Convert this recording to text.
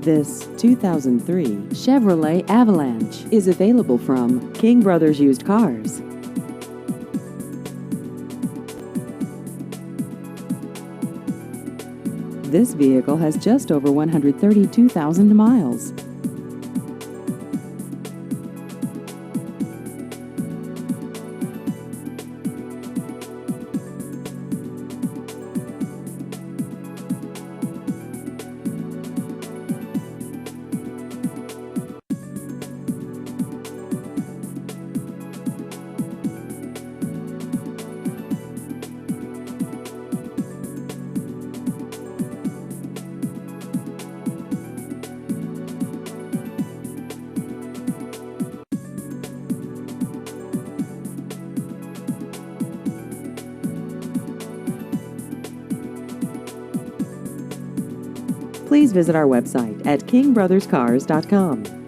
This 2003 Chevrolet Avalanche is available from King Brothers Used Cars. This vehicle has just over 132,000 miles. Please visit our website at kingbrotherscars.com.